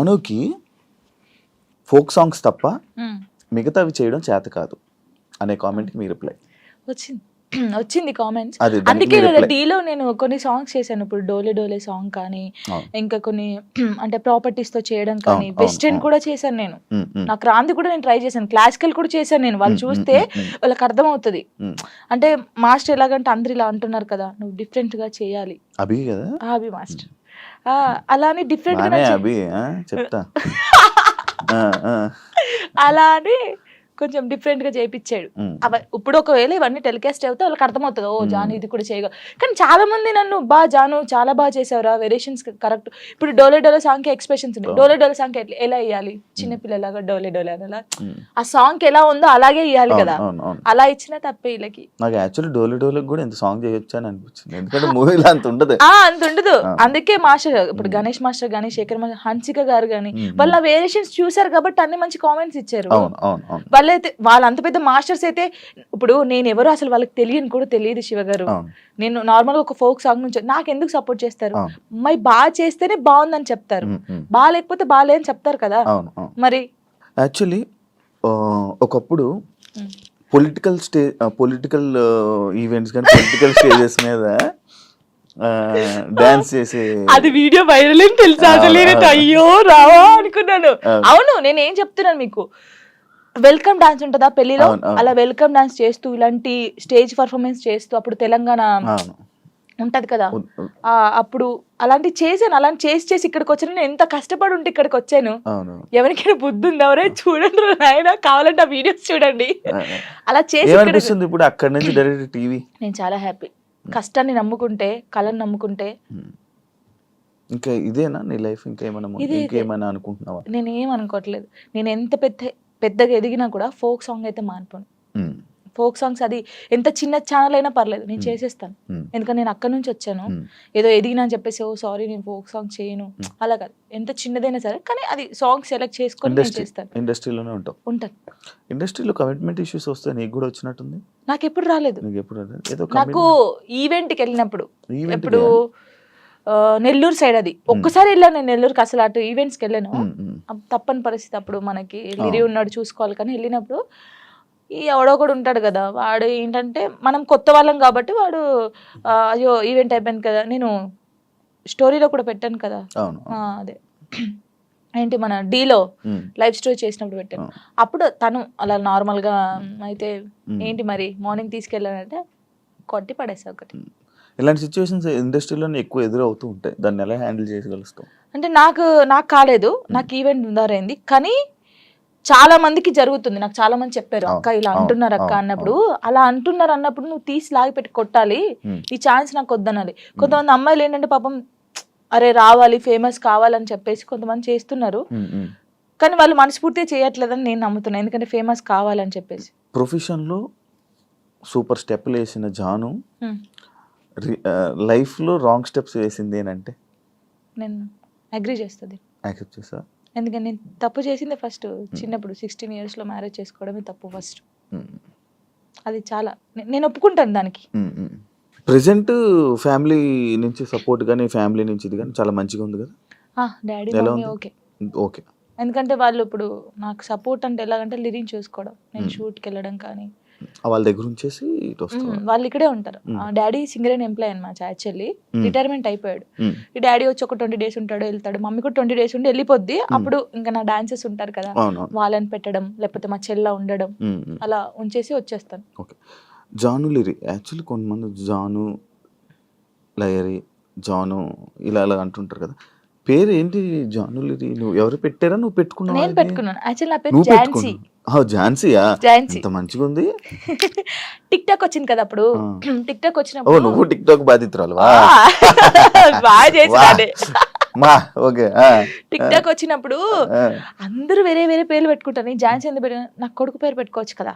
జానుకి folk songs తప్ప ఉమ్. మిగతావి చేయడం చేత కాదు అనే కామెంట్కి మీ రిప్లై. వచ్చింది కామెంట్స్. అది దానికి అందుకే మీ reply. డీలో నేను కొన్ని సాంగ్స్ చేశాను. ఇప్పుడు డోలే డోలే సాంగ్ కానీ అవును. ఇంకా కొన్ని అంటే ప్రాపర్టీస్ తో చేయడం కానీ అవును, వెస్టర్న్ అవును. కూడా చేశాను నేను. ఉమ్, ఉమ్, నాకు రాంది కూడా నేను ట్రై చేశాను, క్లాసికల్ కూడా చేశాను నేను. వాళ్ళు చూస్తే వాళ్ళకి అర్థమవుతుంది. అంటే మాస్టర్ ఎలాగంటే అందరు ఇలా అంటున్నారు కదా, నువ్వు డిఫరెంట్ గా చేయాలి. అభి కదా అభి మాస్టర్ అలానే డిఫరెంట్ గా బానే అభి చెప్తా ఆ, ఆ. అలా అని కొంచెం డిఫరెంట్ గా చేయించాడు. ఇప్పుడు ఒకవేళ ఇవన్నీ టెలికాస్ట్ అవుతే వాళ్ళకి అర్థమవుతుంది, ఓ జాను ఇది కూడా చేయగల. కానీ చాలా మంది నన్ను జాను చాలా బాగా చేసావురా, వేరియేషన్స్ కరెక్ట్. ఇప్పుడు డోలే డోలే సాంగ్ కి ఎక్స్ప్రెషన్స్ ఉన్నాయి. డోలే డోలే సాంగ్ ఎలా వేయాలి, చిన్నపిల్లలాగా డోలే డోలే అలా ఆ సాంగ్ ఎలా ఉందో అలాగే ఇవ్వాలి కదా, అలా ఇచ్చినా తప్పే వీళ్ళకి. నాకు యాక్చువల్లీ డోలే డోలకి కూడా ఇంత సాంగ్ చేయొచ్చు అని అనిపించింది, ఎందుకంటే మూవీలో అంత ఉండదు. అంత ఉండదు. అందుకే మాస్టర్ ఇప్పుడు గణేష్ మాస్టర్ గానీ, శేఖర్ మాస్టర్, హన్సిక గారు గానీ వాళ్ళ వేరియేషన్స్ చూసారు కాబట్టి అన్ని మంచి కామెంట్స్ ఇచ్చారు. వాళ్ళైతే వాళ్ళంత పెద్ద మాస్టర్స్ అయితే, ఇప్పుడు నేను ఎవరు అసలు వాళ్ళకి తెలియని కూడా తెలియదు శివ గారు. నేను నార్మల్ గా ఒక ఫోక్ సాంగ్ నుంచి నాకు ఎందుకు సపోర్ట్ చేస్తారు, మరి బాగా చేస్తేనే బాగుందని చెప్తారు, బాగా లేకపోతే బాగాలేదని చెప్తారు కదా. మరి యాక్చువల్లీ ఒకప్పుడు పొలిటికల్ ఈవెంట్స్ కానీ పొలిటికల్ స్టేజెస్ మీద డాన్స్ చేసే అది వీడియో వైరల్ అని తెలుసా, అసలు అయ్యో రావా అనుకున్నాను. అవును, నేను ఏం చెప్తున్నాను మీకు, వెల్కమ్ డాన్స్ ఉంటుందా పెళ్లిలో, అలా వెల్కమ్ డాన్స్ చేస్తూ ఇలాంటి స్టేజ్ పర్ఫార్మెన్స్ చేస్తూ, అప్పుడు తెలంగాణ ఉంటది కదా, అప్పుడు అలాంటి చేశాను. అలాంటి చేసి ఇక్కడికి వచ్చాను. నేను ఎంత కష్టపడి ఉంటే ఇక్కడికి వచ్చాను. ఎవరికైనా బుద్ధి ఉందా, ఎవరే చూడండి నాయన, కావాలంటే ఆ వీడియోస్ చూడండి. అలా చేసి ఇప్పుడు అక్కడ నుంచి డైరెక్ట్ టీవీ. నేను చాలా హ్యాపీ. కష్టాన్ని నమ్ముకుంటే, కళను నమ్ముకుంటే. ఇంకా ఇదేనా నీ లైఫ్, ఇంకేమైనా అనుకుంటున్నావా? నేను ఏం అనుకోవట్లేదు. నేను ఎంత పెద్దగా ఎదిగినా కూడా ఫోక్ సాంగ్ అయితే మానిపోను. ఫోక్ సాంగ్స్ అది ఎంత చిన్న ఛానల్ అయినా పర్లేదు, నేను చేసేస్తాను. ఎందుకంటే నేను అక్కడ నుంచి వచ్చాను. ఏదో ఎదిగినా అని చెప్పేసి ఓ సారీ నేను ఫోక్ సాంగ్ చేయను అలా కాదు. ఎంత చిన్నదైనా సరే, కానీ అది సాంగ్ సెలెక్ట్ చేసుకొని నేను చేస్తాను. ఇండస్ట్రీలోనే ఉంటాను. ఇండస్ట్రీలో కమిట్మెంట్ ఇష్యూస్ వస్తే నీకు కూడా వచ్చినట్టుంది? నాకు ఎప్పుడు రాలేదు. నాకు ఈవెంట్కి వెళ్ళినప్పుడు, ఎప్పుడు నెల్లూరు సైడ్, అది ఒక్కసారి వెళ్ళాను నేను నెల్లూరుకి. అసలు అటు ఈవెంట్స్కి వెళ్ళాను, తప్పని పరిస్థితి. అప్పుడు మనకి లిరి ఉన్నాడు చూసుకోవాలి. కానీ వెళ్ళినప్పుడు ఈ ఎవడో కూడా ఉంటాడు కదా, వాడు ఏంటంటే మనం కొత్త వాళ్ళం కాబట్టి వాడు అయ్యో ఈవెంట్ అయిపోయింది కదా, నేను స్టోరీలో కూడా పెట్టాను కదా, అదే ఏంటి మన డీలో లైవ్ స్టోరీ చేసినప్పుడు పెట్టాను. అప్పుడు తను అలా నార్మల్గా అయితే ఏంటి మరి మార్నింగ్ తీసుకెళ్ళానంటే కొట్టి పడేసా ఒకటి. ఇలాంటి సిచ్యువేషన్స్ ఇండస్ట్రీలో ఎక్కువ ఎదురవుతూ ఉంటాయి, దాన్ని ఎలా హ్యాండిల్ చేయగలుగుతావు? అంటే నాకు కాలేదు, నాకు ఈవెంట్ ఉందారైంది. కానీ చాలా మందికి జరుగుతుంది. నాకు చాలా మంది చెప్పారు, అక్క ఇలా అంటున్నారు అక్క అన్నప్పుడు, అలా అంటున్నారు అన్నప్పుడు నువ్వు తీసి లాగి పెట్టి కొట్టాలి, ఈ ఛాన్స్ నాకు వద్దనాలి. కొంతమంది అమ్మాయిలు ఏంటంటే పాపం అరే రావాలి, ఫేమస్ కావాలని చెప్పేసి కొంతమంది చేస్తున్నారు. కానీ వాళ్ళు మనస్ఫూర్తిగా చేయట్లేదని నేను నమ్ముతున్నాను, ఎందుకంటే ఫేమస్ కావాలని చెప్పేసి. ప్రొఫెషన్లో సూపర్ స్టెప్లు వేసిన జాను లైఫ్లో రాంగ్ స్టెప్స్ వేసింది ఏంటంటే? నేను అగ్రీ చేస్తుంది. యాక్సెప్ట్ చేస్తా. ఎందుకంటే నేను తప్పు చేసిందే ఫస్ట్. చిన్నప్పుడు 16 years మ్యారేజ్ చేసుకోవడమే తప్పు ఫస్ట్. అది చాలా నేను ఒప్పుకుంటాను దానికి. ప్రెసెంట్ ఫ్యామిలీ నుంచి సపోర్ట్ కానీ ఫ్యామిలీ నుంచి ఇది కానీ చాలా మంచిగా ఉంది కదా? Daddy mummy okay. ఎందుకంటే వాళ్ళు ఇప్పుడు నాకు సపోర్ట్ అంటే ఎలాగంటే లిరిక్ చూసుకోవడం, నేను షూట్కి వెళ్ళడం కానీ వాళ్ళ దగ్గర ఉంచేసి వాళ్ళు ఇక్కడే ఉంటారు. డాడీ సింగర్ అండ్ ఎంప్లాయ్ అనమాట, యాక్చువల్లీ రిటైర్మెంట్ అయిపోయాడు. ఈ డాడీ వచ్చి ఒక 20 days ఉంటాడు, వెళ్తాడు. మమ్మీ కూడా 20 days ఉండి వెళ్ళిపోద్ది. అప్పుడు ఇంకా నా డాన్సెస్ ఉంటారు కదా, వాళ్ళని పెట్టడం, లేకపోతే మా చెల్ల ఉండడం, అలా ఉంచేసి వచ్చేస్తాను. జాను లిరి యాక్చువల్లీ కొంతమంది జాను లయరి జాను ఇలా అంటుంటారు కదా, పేరు ఏంటి జాను లిరి? నువ్వు ఎవరు పెట్టారా, నువ్వు పెట్టుకున్నావు? నేను పెట్టుకున్నాను. యాక్చువల్లీ నా పేరు ఝాన్సీ. ఝాన్సీయా? ఝాన్సీ. ఎంత మంచిగా ఉంది. టిక్ టాక్ వచ్చింది కదా అప్పుడు, టిక్ టాక్ వచ్చినప్పుడు నువ్వు టిక్ టాక్ బాధితురాలు బాగా చేసి టిక్ టాక్ వచ్చినప్పుడు అందరూ వేరే వేరే పేర్లు పెట్టుకుంటారు. నేను ఝాన్సీ ఎందుకు పెట్టాను, నాకు కొడుకు పేరు పెట్టుకోవచ్చు కదా,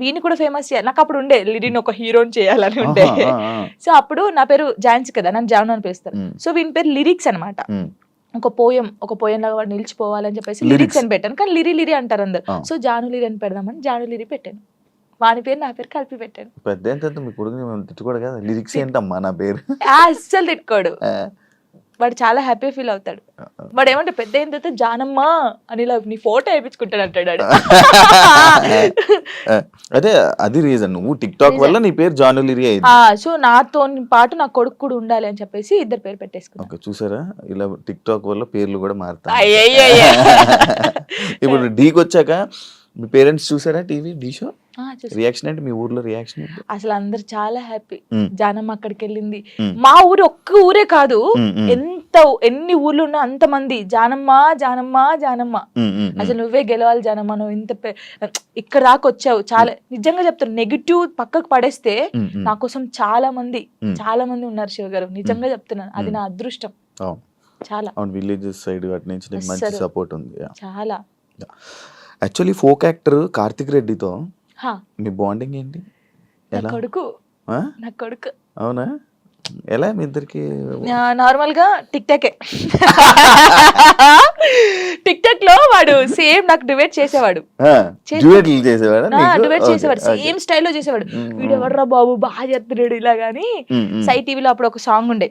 వీని కూడా ఫేమస్ చేయాలి. నాకు అప్పుడు ఉండే లిరిన్ ఒక హీరోని చేయాలని ఉండే. సో అప్పుడు నా పేరు ఝాన్సీ కదా, నన్ను జాను అని పిలుస్తారు. సో వీని పేరు లిరిక్స్ అనమాట. ఒక పోయం లాగా వాడు నిలిచిపోవాలని చెప్పేసి లిరిక్స్ అని పెట్టాను. కానీ లిరి అంటారు అందరు. సో జాను లిరి అని పెడదామని జాను లిరి పెట్టాను. వాని పేరు నా పేరు కలిపి పెట్టాను. పెద్ద మీ కొడుకు తిట్టుకోడు కదా, లిరిక్స్ ఏంటమ్మా నా పేరు అస్సలు తిట్టుకోడు. వాడు చాలా హ్యాపీ ఫీల్ అవుతాడు. వాడు ఏమంటే పెద్ద అయిన తర్వాత జానమ్మ అని ఇలా నీ ఫోటో వేయించుకుంటాడు అంటాడు వాడు. అదే అది రీజన్, నువ్వు టిక్ టాక్ వల్ల నీ పేరు జానులిరి అయింది. సో నాతో పాటు నా కొడుకు కూడా ఉండాలి అని చెప్పేసి ఇద్దరు పేరు పెట్టేసుకున్నాను. ఓకే, చూసారా ఇలా టిక్ టాక్ వల్ల పేర్లు కూడా మారుతాయి. అయ్యయ్యయ్య. ఇప్పుడు డీకి వచ్చాక మీ పేరెంట్స్ చూసారా టీవీ డీ షో? చూసా. రియాక్షన్ ఏంటి, మీ ఊర్లో రియాక్షన్ ఏంటి? అసలు అందరు చాలా హ్యాపీ. మ్మ్. జానమ్మ అక్కడికి వెళ్ళింది. మా ఊరు ఒక్క ఊరే కాదు, ఎన్ని ఊర్లు ఉన్నా అంత మంది జానమ్మ జానమ్మ జానమ్మ, అసలు నువ్వే గెలవాలి జానమ్మ, నువ్వు ఇంత ఇక్కడ దాకా వచ్చావు. చాలా నిజంగా చెప్తాను, నెగిటివ్ పక్కకు పడేస్తే నా కోసం చాలా మంది ఉన్నారు శివ గారు. నిజంగా చెప్తున్నాను, అది నా అదృష్టం. చాలా అవును, విలేజెస్ సైడ్ అటు నుంచి నీకు మంచి అస్సలు. సపోర్ట్ ఉంది. చాలా. యాక్చువల్లీ ఫోక్ యాక్టర్ కార్తిక్ రెడ్డితో హా, మీ బాండింగ్ ఏంటి? నా ఎలా? కొడుకు ఆ? నా కొడుకు అవునా, ఎలా మీ ఇద్దరికి? నార్మల్ గా టిక్ టాకే. టిక్ టాక్ లో వాడు సేమ్ నాకు డిబేట్ చేసేవాడు. డ్యూయెట్లు చేసేవాడా నీకు? డిబేట్ Okay, చేసేవాడు, okay. సేమ్ స్టైల్లో చేసేవాడు. మ్మ్, వీడు ఎవర్రా బాబు బాగా చేస్తున్నాడు ఇలా గానీ. సై టీవీలో అప్పుడు ఒక సాంగ్ ఉండే,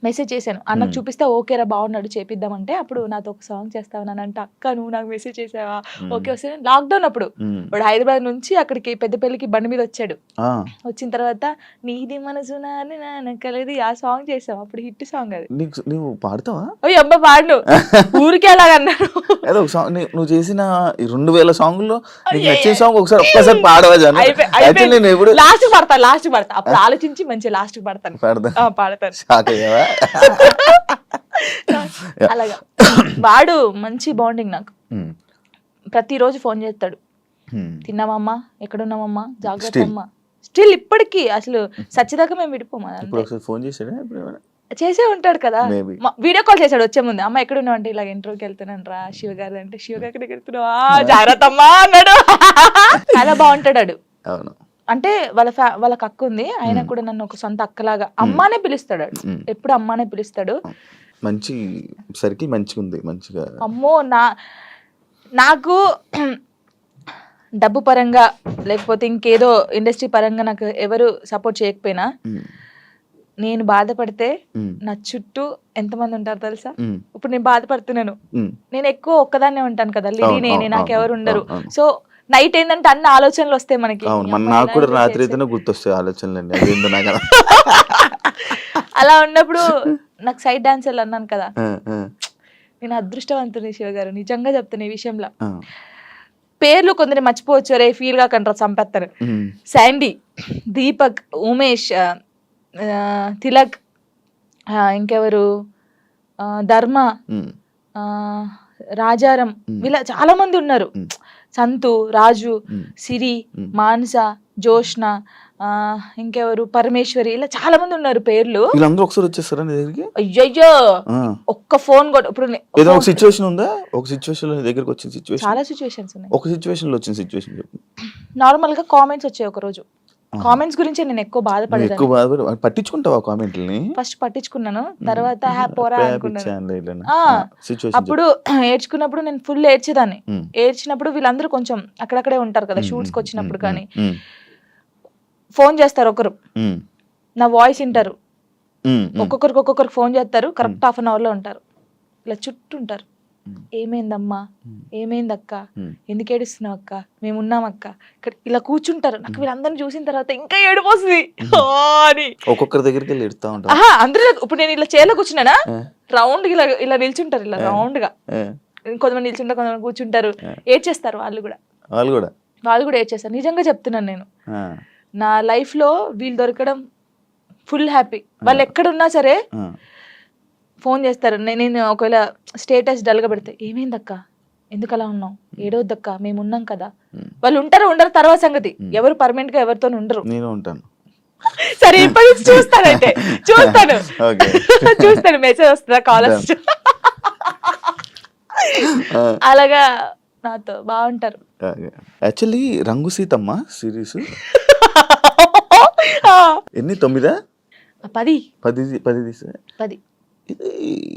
మెసేజ్ చేశాను అన్నకు చూపిస్తే ఓకేరా బాగున్నాడు చేపిద్దామంటే, అప్పుడు నాతో ఒక సాంగ్ చేస్తావనంటే అక్క నువ్వు నాకు మెసేజ్ చేసావా, ఓకే వస్తే. లాక్డౌన్ అప్పుడు వాడు హైదరాబాద్ నుంచి అక్కడికి పెద్దపల్లికి బండి మీద వచ్చాడు. వచ్చిన తర్వాత నీది మనసు నానకలేదు ఆ సాంగ్ చేసాం, అప్పుడు హిట్ సాంగ్ అది. నువ్వు పాడతావా? ఓ అబ్బా పాడు, ఊరికే అలాగన్నారు. ఏదో ఒక సాంగ్ నువ్వు చేసిన 2000 సాంగ్లో నీకు నచ్చిన సాంగ్ ఒక్కసారి పాడవా జాను? Actually నేను ఎప్పుడు లాస్ట్ పడతా అప్పుడు ఆలోచించి మంచి లాస్ట్ పడతాను. పాడతాను. షాక్ అయ్యావా? అలాగా వాడు మంచి బాండింగ్ నాకు. ప్రతిరోజు ఫోన్ చేస్తాడు, తిన్నామమ్మా, ఎక్కడున్నామమ్మా, జాగ్రత్త అమ్మా. స్టిల్ ఇప్పటికీ అసలు సచ్చిదాకా మేము విడిపోమా. ఇప్పుడు ఒకసారి ఫోన్ చేసాడా? ఇప్పుడు ఏమైనా చేసే ఉంటాడు కదా, Maybe. వీడియో కాల్ చేశాడు వచ్చే ముందు. అమ్మ ఎక్కడ ఉన్నావు అంటే, ఇలా ఇంటర్వ్యూకి వెళ్తున్నాను రా శివ గారు అంటే, శివ గారి దగ్గర వెళ్తున్నావా, జాగ్రత్త అమ్మా అన్నాడు. చాలా బాగుంటాడు వాడు. అవును, అంటే వాళ్ళకి అక్క ఉంది, ఆయన కూడా నన్ను ఒక సొంత అక్కలాగా అమ్మానే పిలుస్తాడు వాడు. ఎప్పుడు అమ్మానే పిలుస్తాడు. మంచి సర్కిల్ మంచిగా ఉంది, మంచిగా. అమ్మో నాకు డబ్బు పరంగా లేకపోతే ఇంకేదో ఇండస్ట్రీ పరంగా నాకు ఎవరు సపోర్ట్ చేయకపోయినా, నేను బాధపడితే నా చుట్టూ ఎంతమంది ఉంటారు తెలుసా? ఇప్పుడు నేను బాధపడుతున్నాను, నేను ఎక్కువ ఒక్కదాన్నే ఉంటాను కదా, లిడి నేనే, నాకెవరు ఉండరు. సో నైట్ ఏంటంటే అన్ని ఆలోచనలు వస్తాయి మనకి. నాకు కూడా రాత్రి అయితేనే గుర్తొస్తాయి ఆలోచనలు. అదేందో నాకు అలా ఉన్నప్పుడు నాకు సైడ్ డాన్సర్లు అన్నాను కదా, నేను అదృష్టవంతుని శివ గారు, నిజంగా చెప్తాను ఈ విషయంలో. పేర్లు కొందరు మర్చిపోవచ్చు, రే ఫీల్ గా కంటారు చంపేస్తారు. శాండీ, దీపక్, ఉమేష్, తిలక్, ఇంకెవరు, ధర్మ, రాజారం, వీళ్ళ చాలా మంది ఉన్నారు. సంతు, రాజు, సిరి, మానస, జోష్న, ఇంకెవరు, పరమేశ్వరి, ఇలా చాలా మంది ఉన్నారు పేర్లు. వీళ్ళందరూ ఒకసారి వచ్చేస్తారా నీ దగ్గరికి? అయ్యయ్యో, ఒక్క ఫోన్ కూడా. ఇప్పుడు ఏదో ఒక సిచ్యువేషన్ ఉందా? ఒక సిచ్యువేషన్ లో దగ్గరికి వచ్చిన సిచ్యువేషన్? చాలా సిచ్యువేషన్స్ ఉన్నాయి. ఒక సిచ్యువేషన్ లో వచ్చిన సిచ్యువేషన్ చెప్పు. నార్మల్ గా కామెంట్స్ వచ్చాయి ఒక రోజు. కామెంట్స్ గురించి నేను ఎక్కువ బాధపడేదాన్ని. పట్టించుకుంటావా కామెంట్లని? ఫస్ట్ పట్టించుకున్నాను, తర్వాత పోరా అనుకున్నాను. అప్పుడు ఏడ్చుకున్నప్పుడు నేను ఫుల్ ఏడ్చేదాన్ని. ఏడ్చినప్పుడు వీళ్ళందరూ కొంచెం అక్కడక్కడే ఉంటారు కదా షూట్స్ కి వచ్చినప్పుడు, కానీ ఫోన్ చేస్తారు ఒకరు, నా వాయిస్ వింటారు, ఒక్కొక్కరికి ఫోన్ చేస్తారు, కరెక్ట్ హాఫ్ అన్ అవర్ లో ఉంటారు, ఇలా చుట్టూ ఉంటారు. ఏమైందమ్మా, ఏమైంది అక్క, ఎందుకు ఏడుస్తున్నావు అక్క, మేము ఉన్నాం అక్క, ఇక్కడ ఇలా కూర్చుంటారు. నాకు వీళ్ళందరినీ చూసిన తర్వాత ఇంకా ఏడుపు వస్తుంది అని ఒక్కొక్కరి దగ్గరికి వెళ్ళి ఎడుతా ఉంటారు. అందరూ ఇప్పుడు నేను ఇలా చేలో కూర్చున్నానా, రౌండ్ ఇలా నిల్చుంటారు, ఇలా రౌండ్ గా. కొంతమంది నిల్చుంటారు, కొంతమంది కూర్చుంటారు, ఏడ్చేస్తారు. వాళ్ళు కూడా ఏడ్చేస్తారు. నిజంగా చెప్తున్నాను, నేను నా లైఫ్ లో వీళ్ళు దొరకడం ఫుల్ హ్యాపీ. వాళ్ళు ఎక్కడున్నా సరే ఫోన్ చేస్తారు. నేను ఒకవేళ స్టేటస్ డల్ గా పెడితే, ఏమైందక్క, ఎందుకు అలా ఉన్నావు, ఏడవద్దక్క, మేము ఉన్నాం కదా. వాళ్ళు ఉంటారు ఉండరు తర్వాత సంగతి, ఎవరు పర్మనెంట్ గా ఎవరితో ఉండరు. నేను ఉంటాను. సరే ఇప్పటి నుంచి చూస్తాను మెసేజ్ వస్తుందా, కాల్ వస్తుందా, అలాగా నాతో బాగుంటారు. యాక్చువల్లీ రంగు సీతమ్మ సిరీస్ ఎన్ని 9? 10 తీసా.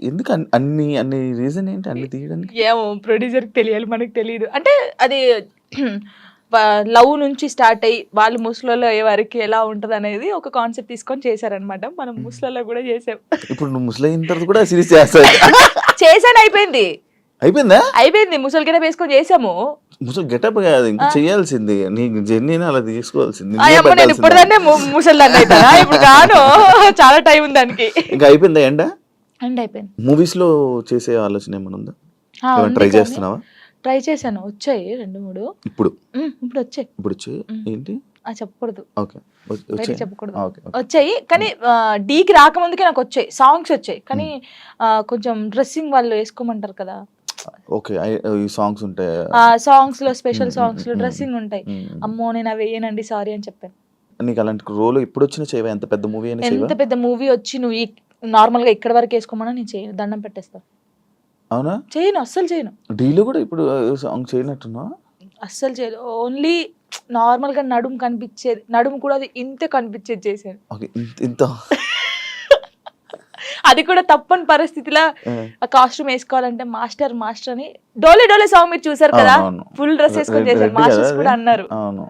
ఎందుకు అన్ని రీజన్ ఏంటి అన్ని తీయడానికి? ఏమో ప్రొడ్యూసర్ కి తెలియాలి, మనకు తెలియదు. అంటే అది లవ్ నుంచి స్టార్ట్ అయ్యి వాళ్ళు ముసలోళ్ళు అయ్యే వరకు ఎలా ఉంటది అనేది ఒక కాన్సెప్ట్ తీసుకొని చేశారనమాట. మనం ముసలలో కూడా చేసాం. ఇప్పుడు నువ్వు ముసలి అయిన తర్వాత కూడా సిరీస్ చేస్తావు. చేశాను, అయిపోయింది. అయిపోయిందా? అయిపోయింది, ముసలి గెటప్ వేసుకొని చేసాము. ముసలి గెటప్ కాదు, ఇంకా చేయాల్సింది నీ జర్నీని అలా తీసుకోవాల్సింది. నేను ఇప్పుడు దాన్నే ముసలి అవుతానా? ఇప్పుడు కాను, చాలా టైం ఉంది దానికి. ఇంకా అయిపోయిందా? ఎండ్ అయిపోయింది. మూవీస్ లో చేసే ఆలోచన ఏమైనా ఉందా? ట్రై చేస్తున్నావా? ట్రై చేశాను, వచ్చాయి 2-3. ఇప్పుడు వచ్చాయి. ఇప్పుడు వచ్చాయి ఏంటి చెప్పకూడదు, ఓకే చెప్పకూడదు. వచ్చాయి కానీ డీకి రాకముందుకే నాకు వచ్చాయి, సాంగ్స్ వచ్చాయి. కానీ కొంచెం డ్రెస్సింగ్ వాళ్ళు వేసుకోమంటారు కదా, ఓకే ఈ సాంగ్స్ ఉంటాయి, సాంగ్స్ లో స్పెషల్ సాంగ్స్ లో డ్రెస్సింగ్ ఉంటాయి. అమ్మో నేను అవి వేయనండి, సారీ అని చెప్పాను. నీకు అలాంటి రోల్ ఎప్పుడు వచ్చినా చేయవా? ఎంత పెద్ద మూవీ అయినా చేయవా? ఎంత పెద్ద మూవీ వచ్చి నువ్వు నార్మల్ గా ఇక్కడ వరకు వేసుకోమన్నా నేను చేయను, దండం పెట్టేస్తా. అవునా? చేయను, అస్సలు చేయను. డీలో కూడా ఇప్పుడు సాంగ్ చేయనట్టున్నా? అస్సలు చేయదు, ఓన్లీ నార్మల్ గా నడుము కనిపించేది, నడుము కూడా అది ఇంతే కనిపించేది చేశాను. ఇంత అది కూడా తప్పని పరిస్థితిలో ఆ కాస్ట్యూమ్ వేసుకోవాలంటే మాస్టర్ అని డోలే సాంగ్ మీరు చూసారు కదా, ఫుల్ డ్రెస్ వేసుకొని చేశారు, మాస్టర్స్ కూడా అన్నారు. అవును.